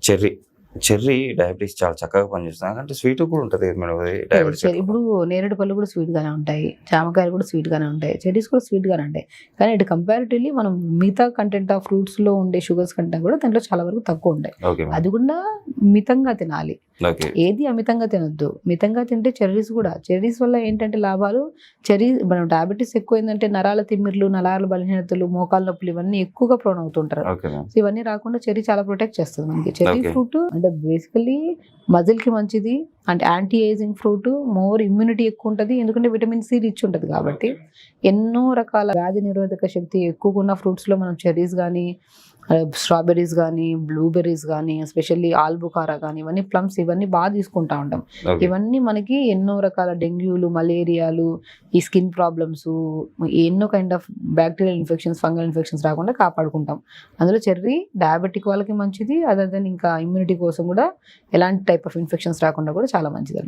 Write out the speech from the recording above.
Cherry. Cherry diabetes చాలా చక్కగా పనిచేస్తుంది. అంటే స్వీట్ కూడా ఉంటది కదా మేడం అది డయాబెటిస్ ఎక్కువ. ఇప్పుడు నేరేడు పళ్ళు కూడా స్వీట్ గానే ఉంటాయి, జామకాయలు కూడా స్వీట్ గానే ఉంటాయి, చెర్రీస్ కూడా స్వీట్ గానే ఉంటాయి. కానీ ఇటు కంపారిటివ్లీ మనం మిగతా కంటెంట్ ఆఫ్ ఫ్రూట్స్ లో ఉండే షుగర్స్ కంటే కూడా దాంట్లో చాలా వరకు తక్కువ ఉంటాయి. Okay madam. అది కూడా మితంగా తినాలి, ఓకే. ఏది అమితంగా తినొద్దు. మితంగా తింటే చెర్రీస్ వల్ల ఏంటంటే లాభాలు, మనం డయాబెటీస్ ఎక్కువైందంటే నరాల తిమ్మిర్లు, నరాల బలహీనతలు, మోకాళ్ళ నొప్పులు ఇవన్నీ ఎక్కువగా ప్రోన్ అవుతుంటారు. Okay madam. సో ఇవన్నీ రాకుండా చెర్రీ చాలా ప్రొటెక్ట్ చేస్తుంది మనకి. Cherry Okay. ఫ్రూట్ అంటే బేసికలీ మజిల్ కి మంచిది, అంటే anti ageing fruit, more immunity ఎక్కువ ఉంటుంది, ఎందుకంటే విటమిన్ సి రిచ్ ఉంటుంది కాబట్టి. ఎన్నో రకాల వ్యాధి నిరోధక శక్తి ఎక్కువగా ఉన్న ఫ్రూట్స్ లో మనం చెర్రీస్ కానీ, స్ట్రాబెర్రీస్ కానీ, బ్లూబెర్రీస్ కానీ, ఎస్పెషల్లీ ఆల్బుకారా కానీ, ఇవన్నీ ప్లమ్స్, ఇవన్నీ బాగా తీసుకుంటా ఉంటాం. Okay. ఇవన్నీ మనకి ఎన్నో రకాల డెంగ్యూలు, మలేరియాలు, ఈ స్కిన్ ప్రాబ్లమ్స్, ఎన్నో kind of bacterial infections, fungal infections రాకుండా కాపాడుకుంటాం. అందులో చెర్రీ డయాబెటిక్ వాళ్ళకి మంచిది, అదర్ దెన్ ఇంకా ఇమ్యూనిటీ కోసం కూడా ఎలాంటి టైప్ ఆఫ్ ఇన్ఫెక్షన్స్ రాకుండా కూడా చాలా మంచిది.